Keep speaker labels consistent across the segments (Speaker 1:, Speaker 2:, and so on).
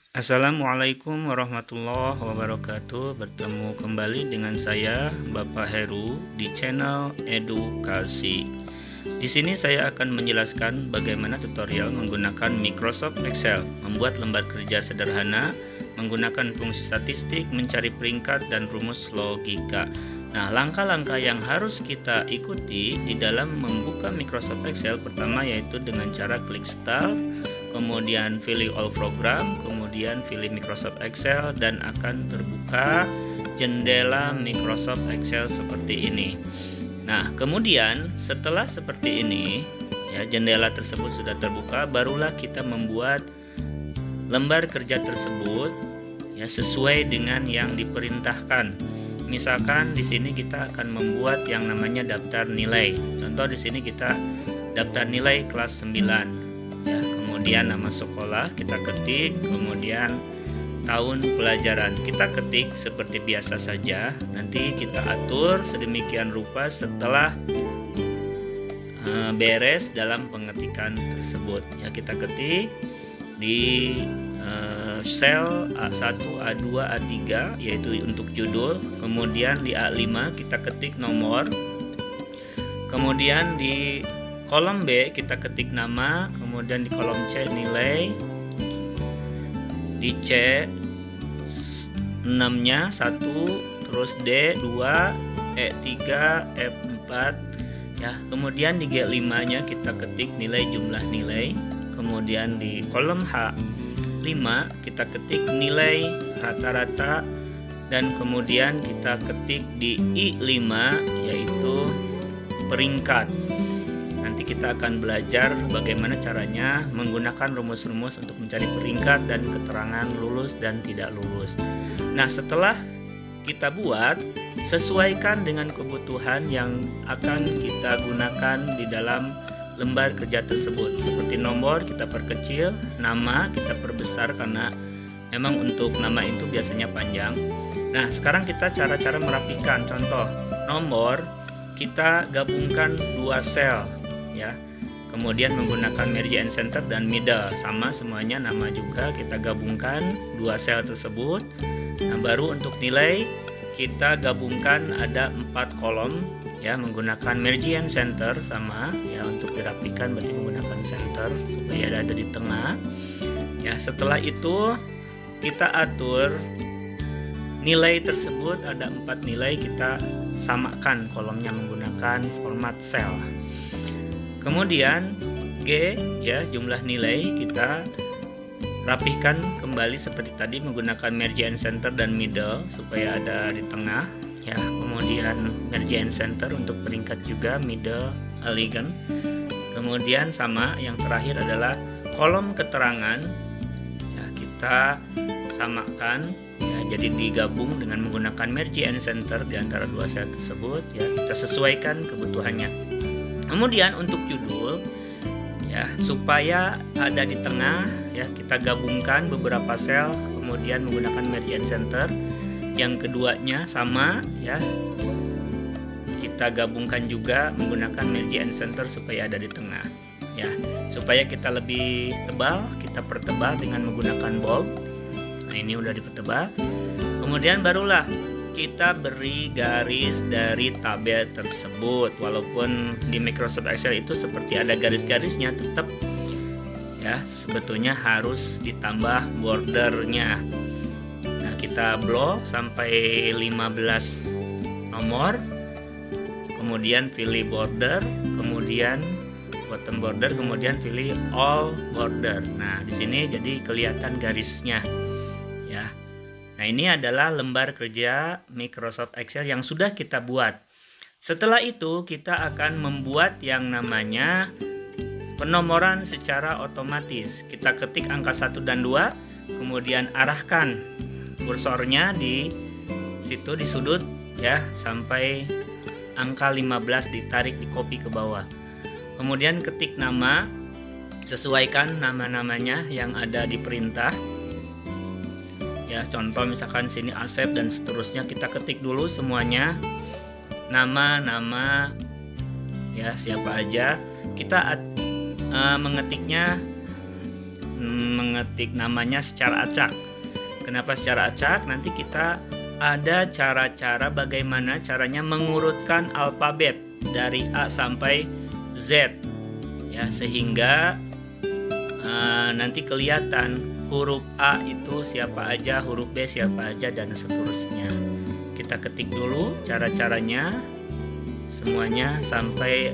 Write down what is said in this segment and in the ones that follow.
Speaker 1: Assalamualaikum warahmatullahi wabarakatuh. Bertemu kembali dengan saya Bapak Heru di channel Edukasi. Di sini saya akan menjelaskan bagaimana tutorial menggunakan Microsoft Excel, membuat lembar kerja sederhana, menggunakan fungsi statistik, mencari peringkat dan rumus logika. Nah, langkah-langkah yang harus kita ikuti di dalam membuka Microsoft Excel pertama yaitu dengan cara klik Start, kemudian pilih All Program, kemudian pilih Microsoft Excel dan akan terbuka jendela Microsoft Excel seperti ini. Nah, kemudian setelah seperti ini, ya, jendela tersebut sudah terbuka, barulah kita membuat lembar kerja tersebut ya sesuai dengan yang diperintahkan. Misalkan di sini kita akan membuat yang namanya daftar nilai. Contoh di sini kita daftar nilai kelas 9. Ya, kemudian nama sekolah kita ketik, kemudian tahun pelajaran kita ketik seperti biasa saja. Nanti kita atur sedemikian rupa setelah beres dalam pengetikan tersebut. Ya, kita ketik di sel A1, A2, A3 yaitu untuk judul, kemudian di A5 kita ketik nomor, kemudian di kolom B kita ketik nama, kemudian di kolom C nilai, di C 6 nya 1, terus D 2, E 3, F 4 ya. Kemudian di G 5 nya kita ketik nilai jumlah nilai, kemudian di kolom H 5 kita ketik nilai rata-rata, dan kemudian kita ketik di I5 yaitu peringkat. Nanti kita akan belajar bagaimana caranya menggunakan rumus-rumus untuk mencari peringkat dan keterangan lulus dan tidak lulus. Nah, setelah kita buat, sesuaikan dengan kebutuhan yang akan kita gunakan di dalam lembar kerja tersebut. Seperti nomor kita perkecil, nama kita perbesar karena memang untuk nama itu biasanya panjang. Nah, sekarang kita cara-cara merapikan. Contoh, nomor kita gabungkan dua sel ya. Kemudian menggunakan merge and center dan middle, sama semuanya nama juga kita gabungkan dua sel tersebut. Nah, baru untuk nilai kita gabungkan ada 4 kolom ya, menggunakan merge and center sama ya. Untuk dirapikan berarti menggunakan center supaya ada di tengah ya. Setelah itu kita atur nilai tersebut, ada 4 nilai, kita samakan kolomnya menggunakan format cell. Kemudian G ya, jumlah nilai kita rapihkan kembali seperti tadi menggunakan merge and center dan middle supaya ada di tengah ya. Kemudian merge and center untuk peringkat juga, middle elegant. Kemudian sama yang terakhir adalah kolom keterangan ya, kita samakan ya, jadi digabung dengan menggunakan merge and center di antara dua sel tersebut ya, kita sesuaikan kebutuhannya. Kemudian untuk judul ya, supaya ada di tengah ya, kita gabungkan beberapa sel kemudian menggunakan merge and center. Yang keduanya sama ya, kita gabungkan juga menggunakan merge and center supaya ada di tengah ya. Supaya kita lebih tebal, kita pertebal dengan menggunakan bold. Nah, ini udah dipertebal. Kemudian barulah kita beri garis dari tabel tersebut. Walaupun di Microsoft Excel itu seperti ada garis-garisnya, tetap ya sebetulnya harus ditambah bordernya. Nah, kita blok sampai 15 nomor, kemudian pilih border, kemudian bottom border, kemudian pilih all border. Nah, di sini jadi kelihatan garisnya ya. Nah, ini adalah lembar kerja Microsoft Excel yang sudah kita buat. Setelah itu kita akan membuat yang namanya penomoran secara otomatis. Kita ketik angka 1 dan 2, kemudian arahkan kursornya di situ di sudut ya sampai angka 15 ditarik, di copy ke bawah. Kemudian ketik nama, sesuaikan nama-namanya yang ada di perintah. Ya, contoh misalkan sini Asep dan seterusnya, kita ketik dulu semuanya nama-nama ya, siapa aja. Kita mengetiknya mengetik namanya secara acak. Kenapa secara acak? Nanti kita ada cara-cara bagaimana caranya mengurutkan alfabet dari A sampai Z ya, sehingga nanti kelihatan huruf A itu siapa aja, huruf B siapa aja, dan seterusnya. Kita ketik dulu cara-caranya semuanya sampai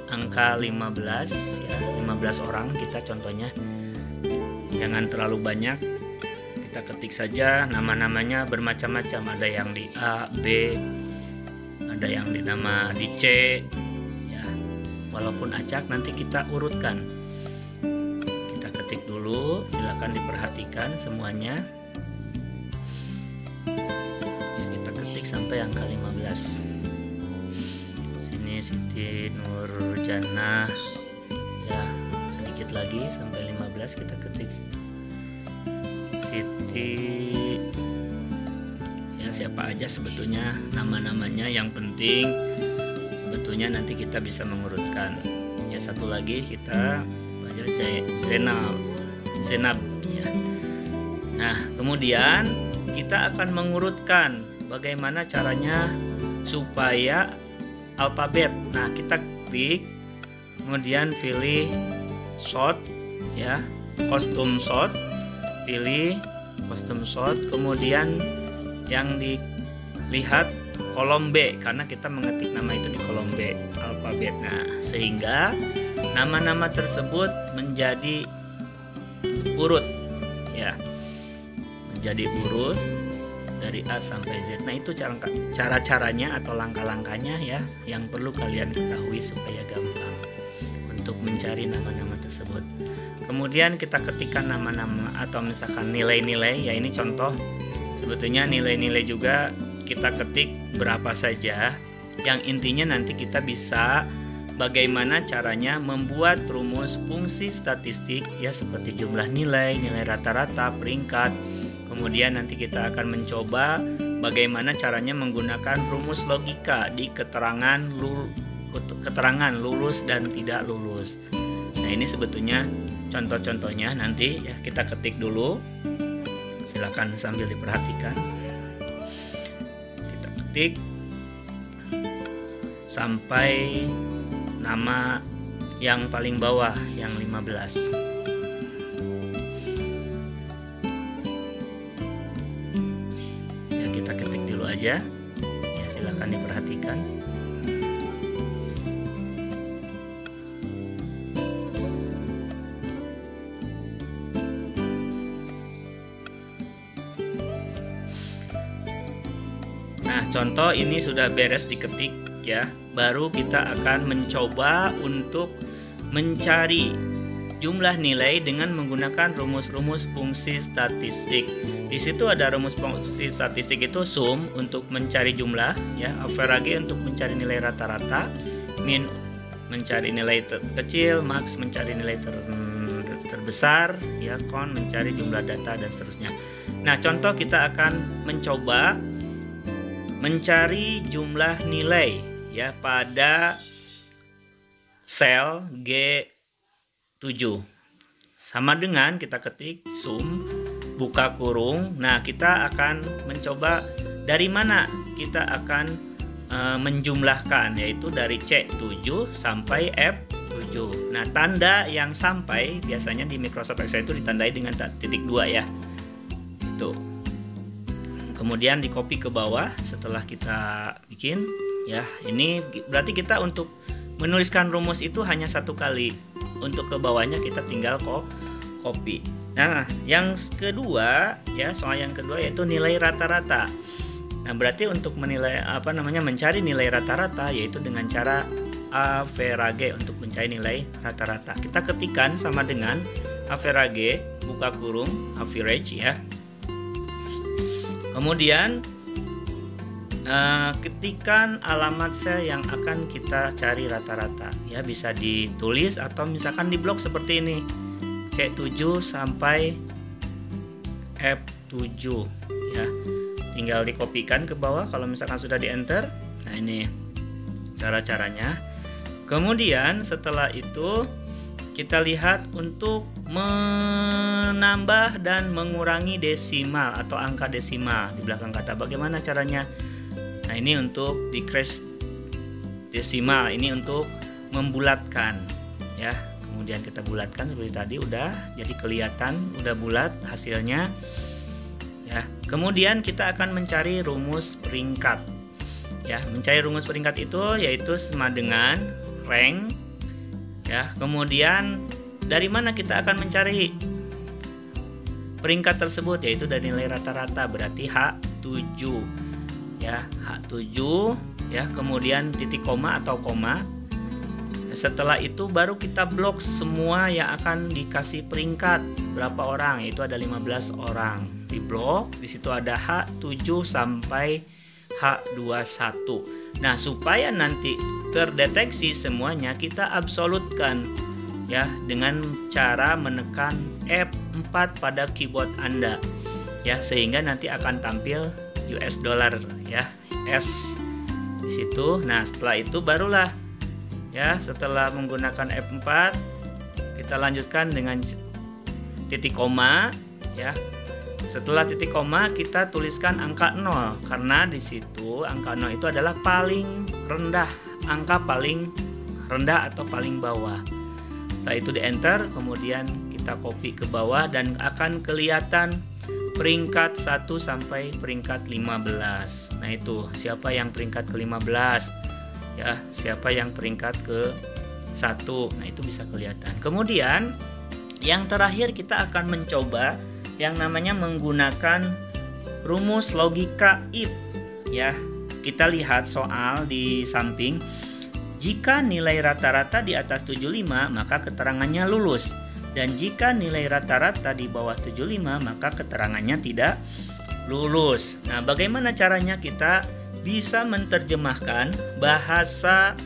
Speaker 1: angka 15 ya, 15 orang kita contohnya. Jangan terlalu banyak. Kita ketik saja nama-namanya bermacam-macam, ada yang di A, B, ada yang di nama di C ya. Walaupun acak nanti kita urutkan. Kita ketik dulu, silakan diperhatikan semuanya. Ya, kita ketik sampai angka 15. Sini Siti Nurjana ya, sedikit lagi sampai 15 kita ketik. Siti ya, siapa aja sebetulnya nama-namanya, yang penting sebetulnya nanti kita bisa mengurutkan ya. Satu lagi kita aja Zenab ya. Nah, kemudian kita akan mengurutkan bagaimana caranya supaya alfabet. Nah, kita klik, kemudian pilih short ya, kostum short, pilih kostum short, kemudian yang dilihat kolom B karena kita mengetik nama itu di kolom B alfabet. Nah, sehingga nama-nama tersebut menjadi urut ya, menjadi urut dari A sampai Z. Nah, itu cara-caranya atau langkah-langkahnya ya, yang perlu kalian ketahui supaya gampang untuk mencari nama-nama tersebut. Kemudian kita ketikkan nama-nama atau misalkan nilai-nilai ya, ini contoh. Sebetulnya nilai-nilai juga kita ketik berapa saja. Yang intinya nanti kita bisa bagaimana caranya membuat rumus fungsi statistik ya, seperti jumlah nilai, nilai rata-rata, peringkat. Kemudian nanti kita akan mencoba bagaimana caranya menggunakan rumus logika di keterangan lulus dan tidak lulus. Nah, ini sebetulnya contoh-contohnya nanti ya, kita ketik dulu. Silakan sambil diperhatikan. Kita ketik sampai nama yang paling bawah yang 15. Ya, kita ketik dulu aja. Ya, silakan diperhatikan. Nah, contoh ini sudah beres diketik ya. Baru kita akan mencoba untuk mencari jumlah nilai dengan menggunakan rumus-rumus fungsi statistik. Di situ ada rumus fungsi statistik itu sum untuk mencari jumlah ya, average untuk mencari nilai rata-rata, min mencari nilai terkecil, max mencari nilai terbesar ya, con mencari jumlah data dan seterusnya. Nah, contoh kita akan mencoba mencari jumlah nilai ya pada sel G7. Sama dengan kita ketik sum buka kurung. Nah, kita akan mencoba dari mana kita akan menjumlahkan, yaitu dari C7 sampai F7. Nah, tanda yang sampai biasanya di Microsoft Excel itu ditandai dengan titik 2 ya. Itu. Kemudian di copy ke bawah setelah kita bikin ya. Ini berarti kita untuk menuliskan rumus itu hanya satu kali. Untuk ke bawahnya kita tinggal copy. Nah, yang kedua ya, soal yang kedua yaitu nilai rata-rata. Nah, berarti untuk mencari nilai rata-rata yaitu dengan cara average untuk mencari nilai rata-rata. Kita ketikkan sama dengan average buka kurung average ya. Kemudian ketikkan alamat sel yang akan kita cari rata-rata ya, bisa ditulis atau misalkan di blok seperti ini, C7 sampai F7 ya, tinggal dikopikan ke bawah kalau misalkan sudah di enter. Nah, ini cara-caranya. Kemudian setelah itu kita lihat untuk menambah dan mengurangi desimal atau angka desimal di belakang kata. Bagaimana caranya? Nah, ini untuk decrease desimal, ini untuk membulatkan ya. Kemudian kita bulatkan seperti tadi, udah jadi kelihatan, udah bulat hasilnya ya. Kemudian kita akan mencari rumus peringkat ya. Mencari rumus peringkat itu yaitu sama dengan rank ya. Kemudian dari mana kita akan mencari peringkat tersebut? Yaitu dari nilai rata-rata, berarti H7 ya, H7 ya. Kemudian titik koma atau koma. Setelah itu baru kita blok semua yang akan dikasih peringkat berapa orang, yaitu ada 15 orang. Di blok, di situ ada H7 sampai H21. Nah, supaya nanti terdeteksi semuanya, kita absolutkan ya dengan cara menekan F4 pada keyboard Anda ya, sehingga nanti akan tampil US dollar ya, S di situ. Nah, setelah itu barulah ya, setelah menggunakan F4 kita lanjutkan dengan titik koma ya. Setelah titik koma kita tuliskan angka 0 karena di situ angka 0 itu adalah paling rendah, angka paling rendah atau paling bawah. Setelah itu di enter, kemudian kita copy ke bawah dan akan kelihatan peringkat 1 sampai peringkat 15. Nah, itu siapa yang peringkat ke-15 ya, siapa yang peringkat ke-1. Nah, itu bisa kelihatan. Kemudian yang terakhir kita akan mencoba yang namanya menggunakan rumus logika if ya. Kita lihat soal di samping. Jika nilai rata-rata di atas 75 maka keterangannya lulus, dan jika nilai rata-rata di bawah 75 maka keterangannya tidak lulus. Nah, bagaimana caranya kita bisa menerjemahkan bahasa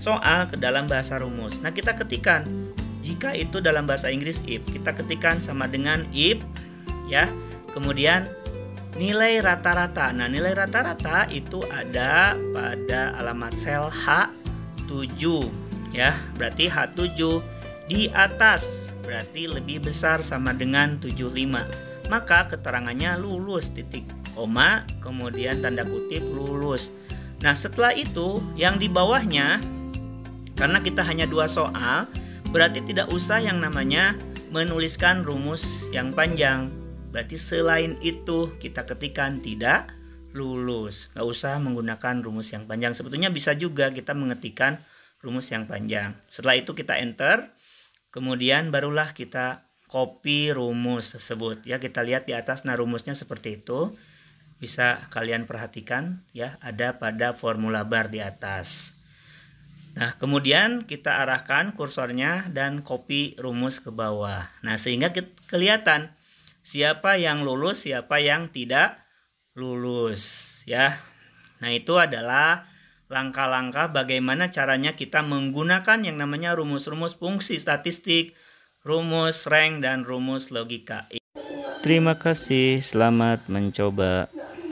Speaker 1: soal ke dalam bahasa rumus? Nah, kita ketikkan. Jika itu dalam bahasa Inggris if, kita ketikkan sama dengan if ya. Kemudian nilai rata-rata. Nah, nilai rata-rata itu ada pada alamat sel H7 ya. Berarti H7 di atas berarti lebih besar sama dengan 75. Maka keterangannya lulus, titik koma, kemudian tanda kutip lulus. Nah, setelah itu yang di bawahnya, karena kita hanya 2 soal, berarti tidak usah yang namanya menuliskan rumus yang panjang. Berarti selain itu kita ketikkan tidak lulus. Nggak usah menggunakan rumus yang panjang. Sebetulnya bisa juga kita mengetikkan rumus yang panjang. Setelah itu kita enter. Kemudian barulah kita copy rumus tersebut. Ya, kita lihat di atas, nah rumusnya seperti itu. Bisa kalian perhatikan ya, ada pada formula bar di atas. Nah, kemudian kita arahkan kursornya dan copy rumus ke bawah. Nah, sehingga kelihatan siapa yang lulus, siapa yang tidak lulus ya. Nah, itu adalah langkah-langkah bagaimana caranya kita menggunakan yang namanya rumus-rumus fungsi statistik, rumus rank, dan rumus logika. Terima kasih, selamat mencoba.